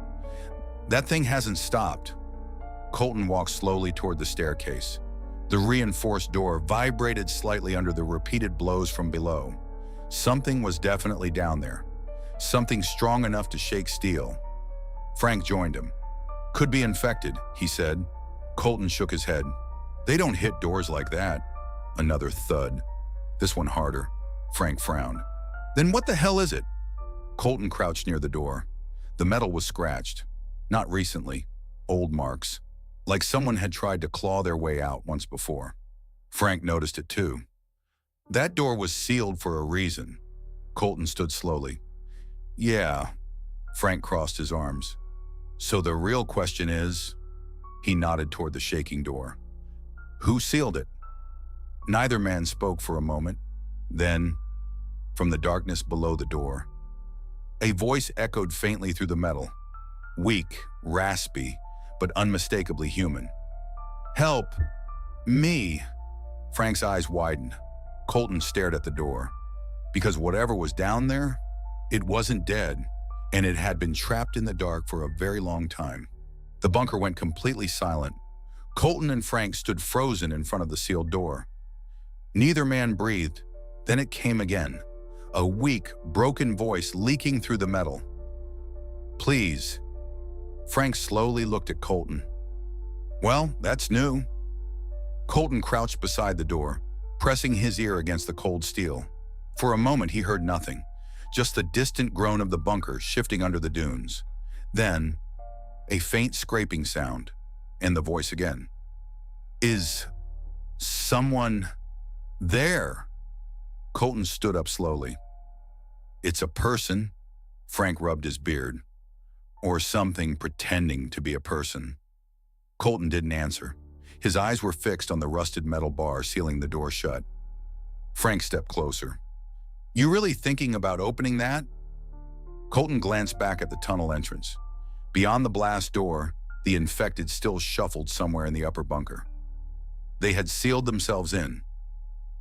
That thing hasn't stopped. Colton walked slowly toward the staircase. The reinforced door vibrated slightly under the repeated blows from below. Something was definitely down there. Something strong enough to shake steel. Frank joined him. Could be infected, he said. Colton shook his head. They don't hit doors like that. Another thud. This one harder. Frank frowned. Then what the hell is it? Colton crouched near the door. The metal was scratched. Not recently. Old marks. Like someone had tried to claw their way out once before. Frank noticed it too. That door was sealed for a reason. Colton stood slowly. Yeah. Frank crossed his arms. So the real question is... He nodded toward the shaking door. Who sealed it? Neither man spoke for a moment. Then, from the darkness below the door, a voice echoed faintly through the metal. Weak, raspy, but unmistakably human. Help! Me! Frank's eyes widened. Colton stared at the door. Because whatever was down there, it wasn't dead, and it had been trapped in the dark for a very long time. The bunker went completely silent. Colton and Frank stood frozen in front of the sealed door. Neither man breathed. Then it came again. A weak, broken voice leaking through the metal. Please. Frank slowly looked at Colton. Well, that's new. Colton crouched beside the door, pressing his ear against the cold steel. For a moment he heard nothing, just the distant groan of the bunker shifting under the dunes. Then, a faint scraping sound, and the voice again. Is someone there? Colton stood up slowly. It's a person, Frank rubbed his beard, or something pretending to be a person. Colton didn't answer. His eyes were fixed on the rusted metal bar sealing the door shut. Frank stepped closer. You really thinking about opening that? Colton glanced back at the tunnel entrance. Beyond the blast door, the infected still shuffled somewhere in the upper bunker. They had sealed themselves in.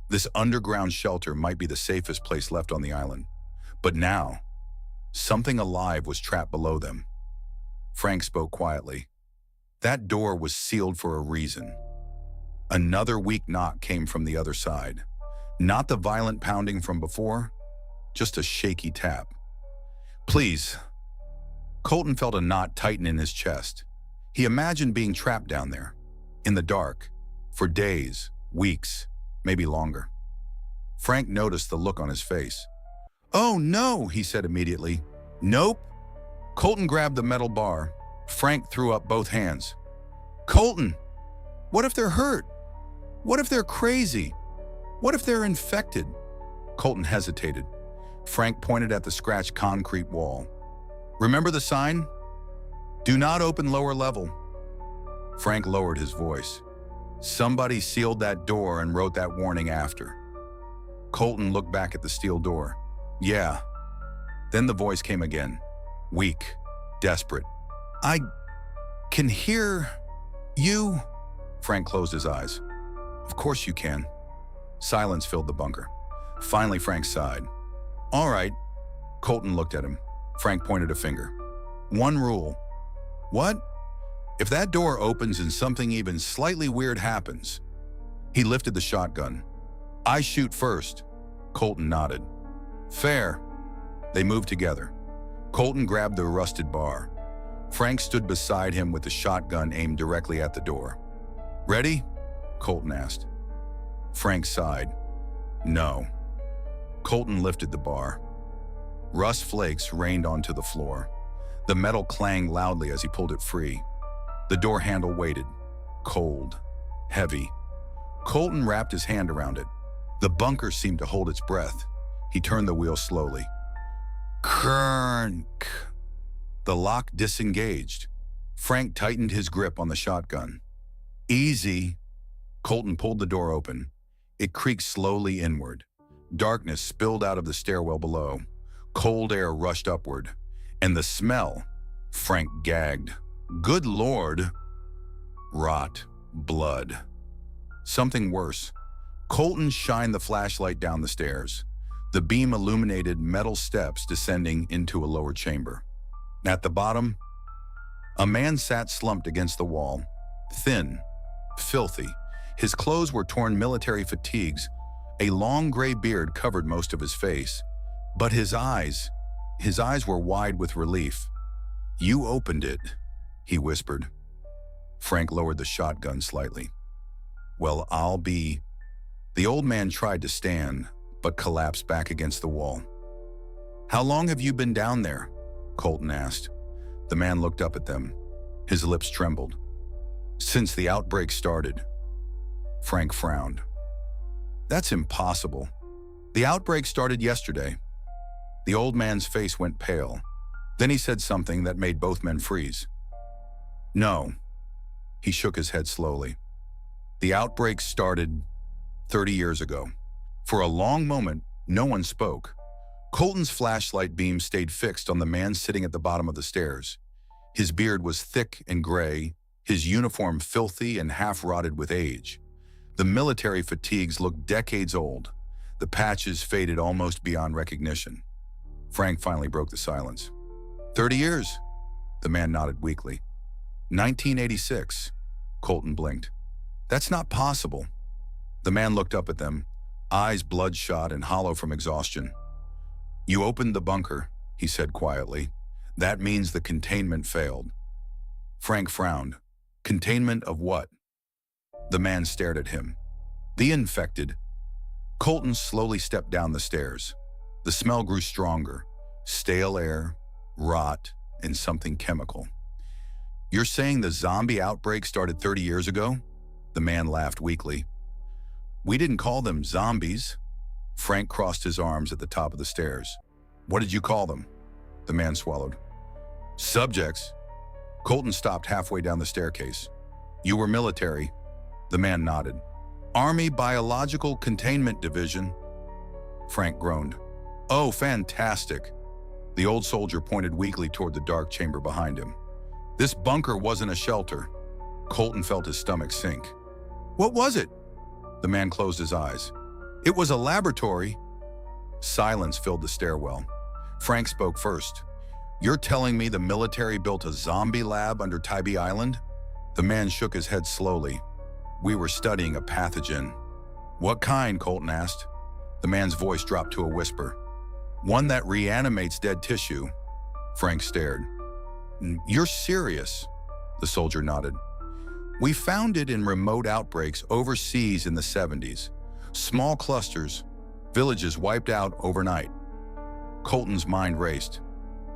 This underground shelter might be the safest place left on the island. But now, something alive was trapped below them. Frank spoke quietly. That door was sealed for a reason. Another weak knock came from the other side. Not the violent pounding from before, just a shaky tap. Please. Colton felt a knot tighten in his chest. He imagined being trapped down there, in the dark, For days, weeks, maybe longer. Frank noticed the look on his face. "Oh no," he said immediately. "Nope." Colton grabbed the metal bar. Frank threw up both hands. "Colton, what if they're hurt? What if they're crazy? What if they're infected?" Colton hesitated. Frank pointed at the scratched concrete wall. "Remember the sign? Do not open lower level." Frank lowered his voice. "Somebody sealed that door and wrote that warning after." Colton looked back at the steel door. "Yeah." Then the voice came again, weak, desperate. "I can hear you." Frank closed his eyes. "Of course you can." Silence filled the bunker. Finally, Frank sighed. "All right." Colton looked at him. Frank pointed a finger. "One rule." "What?" "If that door opens and something even slightly weird happens." He lifted the shotgun. "I shoot first." Colton nodded. "Fair." They moved together. Colton grabbed the rusted bar. Frank stood beside him with the shotgun aimed directly at the door. "Ready?" Colton asked. Frank sighed. "No." Colton lifted the bar. Rust flakes rained onto the floor. The metal clanged loudly as he pulled it free. The door handle weighted, cold, heavy. Colton wrapped his hand around it. The bunker seemed to hold its breath. He turned the wheel slowly. Krrrnk. The lock disengaged. Frank tightened his grip on the shotgun. "Easy." Colton pulled the door open. It creaked slowly inward. Darkness spilled out of the stairwell below. Cold air rushed upward. And the smell, Frank gagged. "Good Lord." Rot, blood. Something worse. Colton shined the flashlight down the stairs. The beam illuminated metal steps descending into a lower chamber. At the bottom, a man sat slumped against the wall, thin, filthy. His clothes were torn military fatigues. A long gray beard covered most of his face. But his eyes were wide with relief. "You opened it," he whispered. Frank lowered the shotgun slightly. "Well, I'll be..." The old man tried to stand, but collapsed back against the wall. "How long have you been down there?" Colton asked. The man looked up at them. His lips trembled. "Since the outbreak started." Frank frowned. "That's impossible. The outbreak started yesterday." The old man's face went pale. Then he said something that made both men freeze. "No." He shook his head slowly. "The outbreak started 30 years ago." For a long moment, no one spoke. Colton's flashlight beam stayed fixed on the man sitting at the bottom of the stairs. His beard was thick and gray, his uniform filthy and half-rotted with age. The military fatigues looked decades old. The patches faded almost beyond recognition. Frank finally broke the silence. 30 years, the man nodded weakly. 1986, Colton blinked. "That's not possible." The man looked up at them, eyes bloodshot and hollow from exhaustion. "You opened the bunker," he said quietly. "That means the containment failed." Frank frowned. "Containment of what?" The man stared at him. "The infected." Colton slowly stepped down the stairs. The smell grew stronger. Stale air, rot, and something chemical. "You're saying the zombie outbreak started 30 years ago?" The man laughed weakly. "We didn't call them zombies." Frank crossed his arms at the top of the stairs. "What did you call them?" The man swallowed. "Subjects." Colton stopped halfway down the staircase. "You were military." The man nodded. "Army Biological Containment Division." Frank groaned. "Oh, fantastic." The old soldier pointed weakly toward the dark chamber behind him. "This bunker wasn't a shelter." Colton felt his stomach sink. "What was it?" The man closed his eyes. "It was a laboratory." Silence filled the stairwell. Frank spoke first. "You're telling me the military built a zombie lab under Tybee Island?" The man shook his head slowly. "We were studying a pathogen." "What kind?" Colton asked. The man's voice dropped to a whisper. "One that reanimates dead tissue." Frank stared. "You're serious?" The soldier nodded. We found it in remote outbreaks overseas in the 70s. Small clusters, villages wiped out overnight. Colton's mind raced.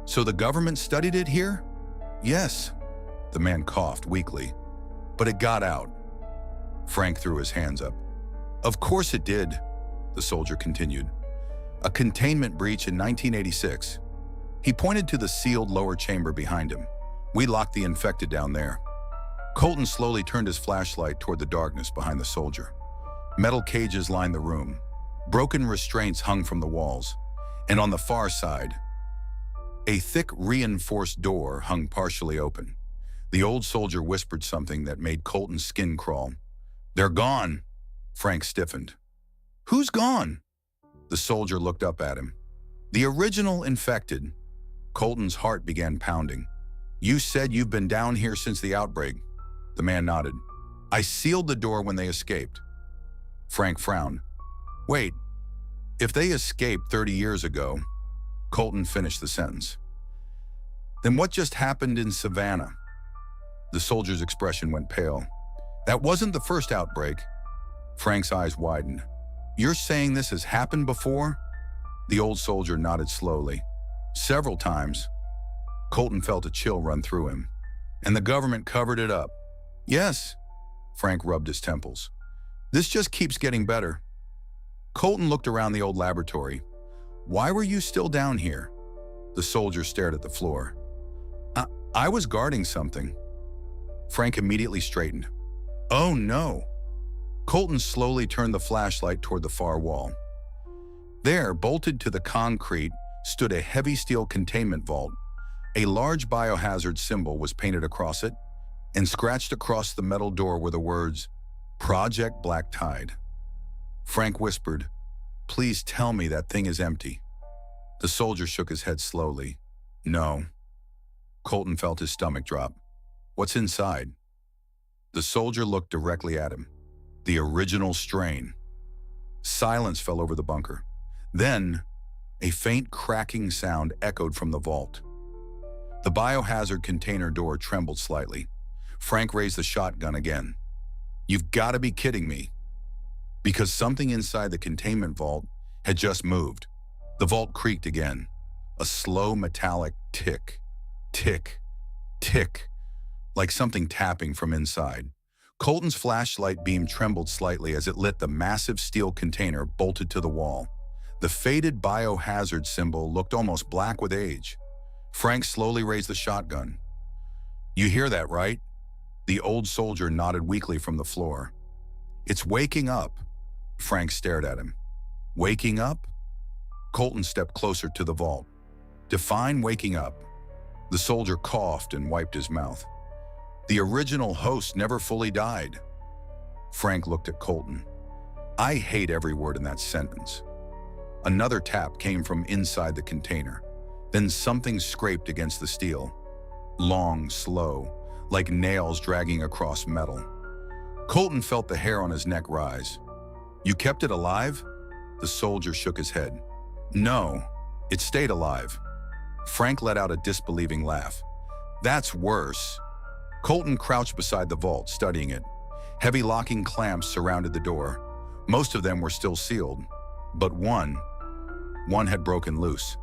So the government studied it here? Yes. The man coughed weakly. But it got out. Frank threw his hands up. Of course it did, the soldier continued. A containment breach in 1986. He pointed to the sealed lower chamber behind him. We locked the infected down there. Colton slowly turned his flashlight toward the darkness behind the soldier. Metal cages lined the room. Broken restraints hung from the walls. And on the far side, a thick, reinforced door hung partially open. The old soldier whispered something that made Colton's skin crawl. They're gone. Frank stiffened. Who's gone? The soldier looked up at him. The original infected. Colton's heart began pounding. You said you've been down here since the outbreak. The man nodded. I sealed the door when they escaped. Frank frowned. Wait, if they escaped 30 years ago, Colton finished the sentence. Then what just happened in Savannah? The soldier's expression went pale. That wasn't the first outbreak. Frank's eyes widened. You're saying this has happened before? The old soldier nodded slowly. Several times. Colton felt a chill run through him. And the government covered it up. Yes. Frank rubbed his temples. This just keeps getting better. Colton looked around the old laboratory. Why were you still down here? The soldier stared at the floor. I was guarding something. Frank immediately straightened. Oh no. Colton slowly turned the flashlight toward the far wall. There, bolted to the concrete, stood a heavy steel containment vault. A large biohazard symbol was painted across it, and scratched across the metal door were the words, Project Black Tide. Frank whispered, Please tell me that thing is empty. The soldier shook his head slowly. No. Colton felt his stomach drop. What's inside? The soldier looked directly at him. The original strain. Silence fell over the bunker. Then, a faint cracking sound echoed from the vault. The biohazard container door trembled slightly. Frank raised the shotgun again. You've got to be kidding me. Because something inside the containment vault had just moved. The vault creaked again. A slow metallic tick, tick, tick, like something tapping from inside. Colton's flashlight beam trembled slightly as it lit the massive steel container bolted to the wall. The faded biohazard symbol looked almost black with age. Frank slowly raised the shotgun. You hear that, right? The old soldier nodded weakly from the floor. It's waking up. Frank stared at him. Waking up? Colton stepped closer to the vault. Define waking up. The soldier coughed and wiped his mouth. The original host never fully died. Frank looked at Colton. I hate every word in that sentence. Another tap came from inside the container. Then something scraped against the steel. Long, slow, like nails dragging across metal. Colton felt the hair on his neck rise. You kept it alive? The soldier shook his head. No, it stayed alive. Frank let out a disbelieving laugh. That's worse. Colton crouched beside the vault, studying it. Heavy locking clamps surrounded the door. Most of them were still sealed, but one had broken loose.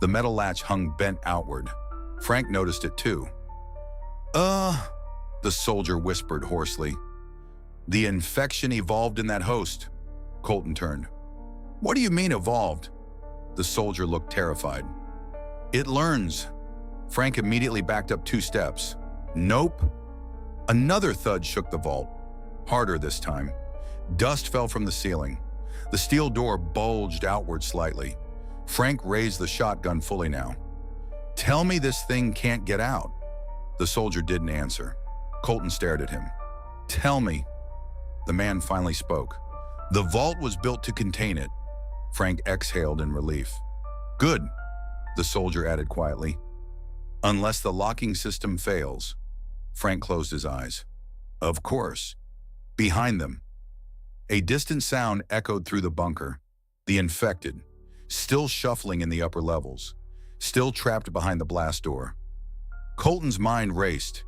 The metal latch hung bent outward. Frank noticed it too. The soldier whispered hoarsely. The infection evolved in that host. Colton turned. What do you mean evolved? The soldier looked terrified. It learns. Frank immediately backed up 2 steps. Nope. Another thud shook the vault, harder this time. Dust fell from the ceiling. The steel door bulged outward slightly. Frank raised the shotgun fully now. Tell me this thing can't get out. The soldier didn't answer. Colton stared at him. Tell me. The man finally spoke. The vault was built to contain it. Frank exhaled in relief. Good, the soldier added quietly. Unless the locking system fails. Frank closed his eyes. Of course. Behind them. A distant sound echoed through the bunker. The infected, still shuffling in the upper levels, still trapped behind the blast door. Colton's mind raced.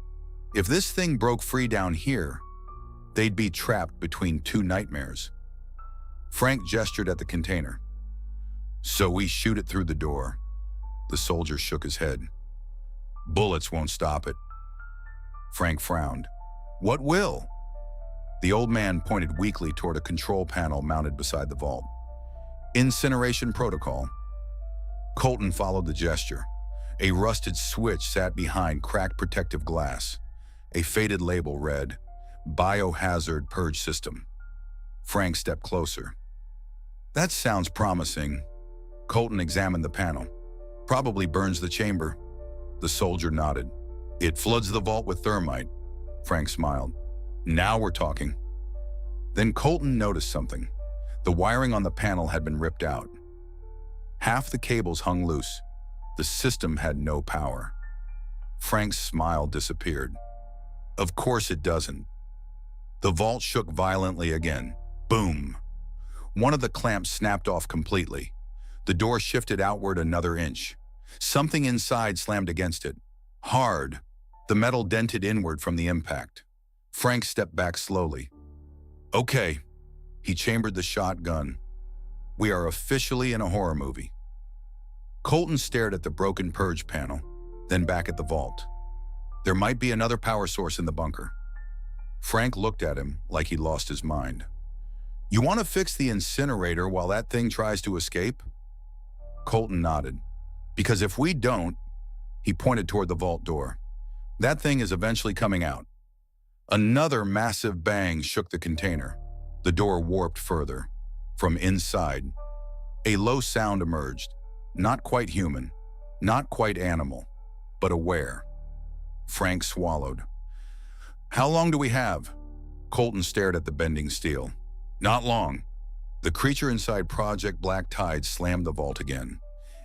If this thing broke free down here, they'd be trapped between two nightmares. Frank gestured at the container. So we shoot it through the door. The soldier shook his head. Bullets won't stop it. Frank frowned. What will? The old man pointed weakly toward a control panel mounted beside the vault. Incineration protocol. Colton followed the gesture. A rusted switch sat behind cracked protective glass. A faded label read, Biohazard Purge System. Frank stepped closer. That sounds promising. Colton examined the panel. Probably burns the chamber. The soldier nodded. It floods the vault with thermite. Frank smiled. Now we're talking. Then Colton noticed something. The wiring on the panel had been ripped out. Half the cables hung loose. The system had no power. Frank's smile disappeared. Of course it doesn't. The vault shook violently again. Boom. One of the clamps snapped off completely. The door shifted outward another inch. Something inside slammed against it. Hard. The metal dented inward from the impact. Frank stepped back slowly. Okay. He chambered the shotgun. We are officially in a horror movie. Colton stared at the broken purge panel, then back at the vault. There might be another power source in the bunker. Frank looked at him like he'd lost his mind. You want to fix the incinerator while that thing tries to escape? Colton nodded. Because if we don't, he pointed toward the vault door, that thing is eventually coming out. Another massive bang shook the container. The door warped further. From inside, a low sound emerged. Not quite human, not quite animal, but aware. Frank swallowed. How long do we have? Colton stared at the bending steel. Not long. The creature inside Project Black Tide slammed the vault again,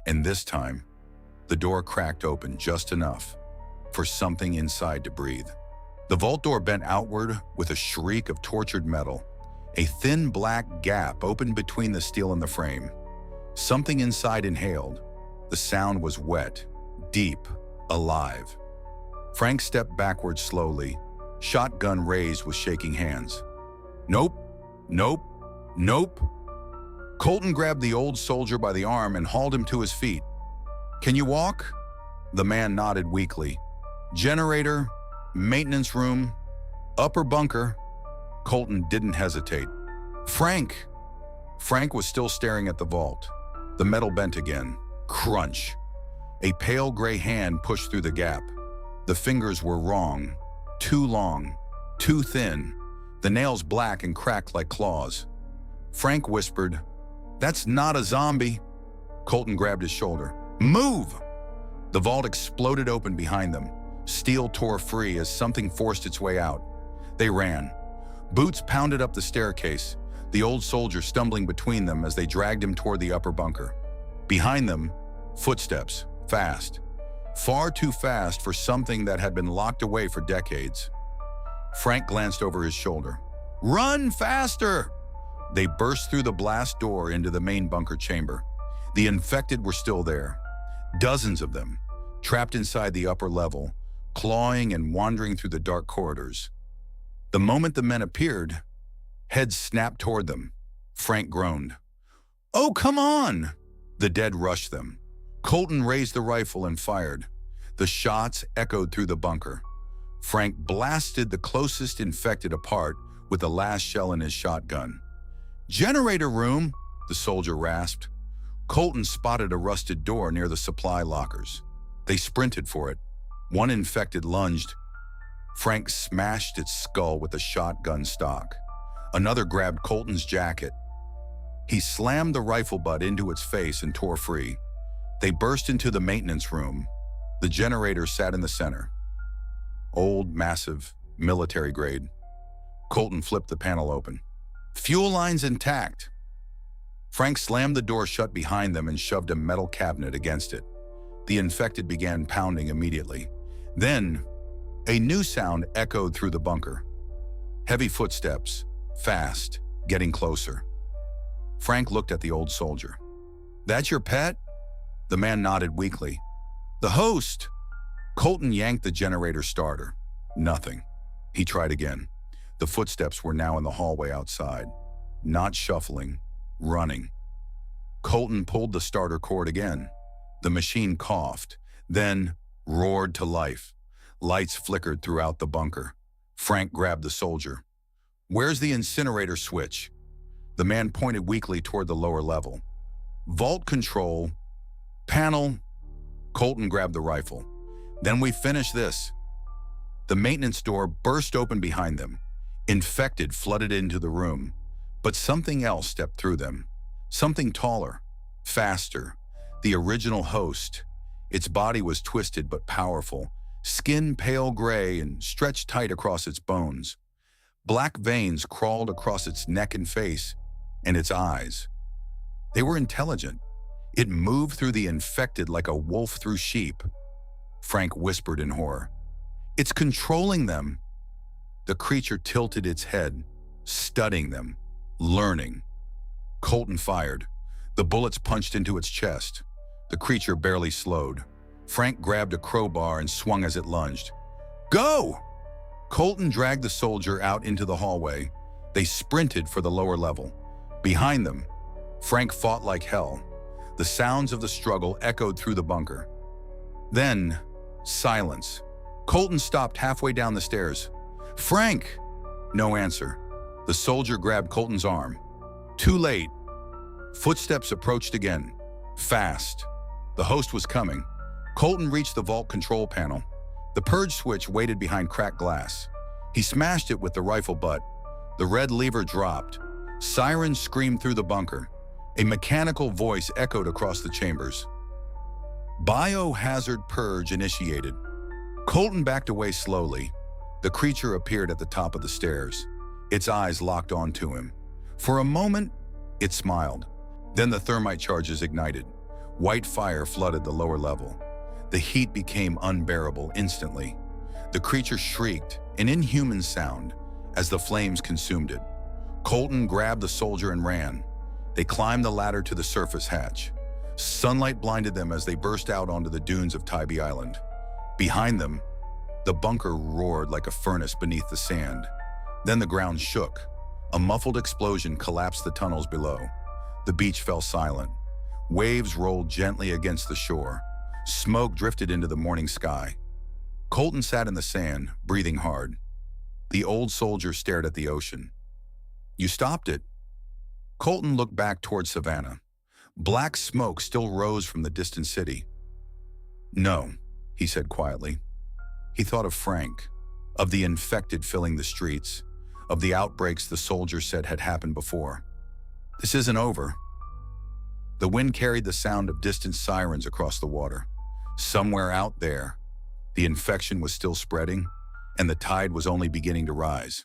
and this time, the door cracked open just enough for something inside to breathe. The vault door bent outward with a shriek of tortured metal. A thin black gap opened between the steel and the frame. Something inside inhaled. The sound was wet, deep, alive. Frank stepped backward slowly, shotgun raised with shaking hands. Nope, nope, nope. Colton grabbed the old soldier by the arm and hauled him to his feet. Can you walk? The man nodded weakly. Generator, maintenance room, upper bunker. Colton didn't hesitate. Frank! Frank was still staring at the vault. The metal bent again. Crunch. A pale gray hand pushed through the gap. The fingers were wrong. Too long. Too thin. The nails black and cracked like claws. Frank whispered, That's not a zombie. Colton grabbed his shoulder. Move! The vault exploded open behind them. Steel tore free as something forced its way out. They ran. Boots pounded up the staircase, the old soldier stumbling between them as they dragged him toward the upper bunker. Behind them, footsteps, fast. Far too fast for something that had been locked away for decades. Frank glanced over his shoulder. Run faster! They burst through the blast door into the main bunker chamber. The infected were still there. Dozens of them, trapped inside the upper level, clawing and wandering through the dark corridors. The moment the men appeared, heads snapped toward them. Frank groaned. Oh, come on! The dead rushed them. Colton raised the rifle and fired. The shots echoed through the bunker. Frank blasted the closest infected apart with the last shell in his shotgun. Generator room, the soldier rasped. Colton spotted a rusted door near the supply lockers. They sprinted for it. One infected lunged. Frank smashed its skull with a shotgun stock. Another grabbed Colton's jacket. He slammed the rifle butt into its face and tore free. They burst into the maintenance room. The generator sat in the center. Old, massive, military grade. Colton flipped the panel open. Fuel lines intact. Frank slammed the door shut behind them and shoved a metal cabinet against it. The infected began pounding immediately. Then, a new sound echoed through the bunker. Heavy footsteps, fast, getting closer. Frank looked at the old soldier. That your pet? The man nodded weakly. The host! Colton yanked the generator starter. Nothing. He tried again. The footsteps were now in the hallway outside. Not shuffling, running. Colton pulled the starter cord again. The machine coughed, then roared to life. Lights flickered throughout the bunker. Frank grabbed the soldier. "Where's the incinerator switch?" The man pointed weakly toward the lower level. "Vault control. Panel." Colton grabbed the rifle. "Then we finish this." The maintenance door burst open behind them. Infected flooded into the room. But something else stepped through them. Something taller, faster. The original host. Its body was twisted but powerful, skin pale gray and stretched tight across its bones. Black veins crawled across its neck and face, and its eyes. They were intelligent. It moved through the infected like a wolf through sheep. Frank whispered in horror. "It's controlling them." The creature tilted its head, studying them, learning. Colton fired. The bullets punched into its chest. The creature barely slowed. Frank grabbed a crowbar and swung as it lunged. "Go!" Colton dragged the soldier out into the hallway. They sprinted for the lower level. Behind them, Frank fought like hell. The sounds of the struggle echoed through the bunker. Then, silence. Colton stopped halfway down the stairs. "Frank!" No answer. The soldier grabbed Colton's arm. Too late. Footsteps approached again. Fast. The host was coming. Colton reached the vault control panel. The purge switch waited behind cracked glass. He smashed it with the rifle butt. The red lever dropped. Sirens screamed through the bunker. A mechanical voice echoed across the chambers. Biohazard purge initiated. Colton backed away slowly. The creature appeared at the top of the stairs. Its eyes locked onto him. For a moment, it smiled. Then the thermite charges ignited. White fire flooded the lower level. The heat became unbearable instantly. The creature shrieked, an inhuman sound, as the flames consumed it. Colton grabbed the soldier and ran. They climbed the ladder to the surface hatch. Sunlight blinded them as they burst out onto the dunes of Tybee Island. Behind them, the bunker roared like a furnace beneath the sand. Then the ground shook. A muffled explosion collapsed the tunnels below. The beach fell silent. Waves rolled gently against the shore. Smoke drifted into the morning sky. Colton sat in the sand, breathing hard. The old soldier stared at the ocean. "You stopped it." Colton looked back toward Savannah. Black smoke still rose from the distant city. "No," he said quietly. He thought of Frank, of the infected filling the streets, of the outbreaks the soldier said had happened before. "This isn't over." The wind carried the sound of distant sirens across the water. Somewhere out there, the infection was still spreading, and the tide was only beginning to rise.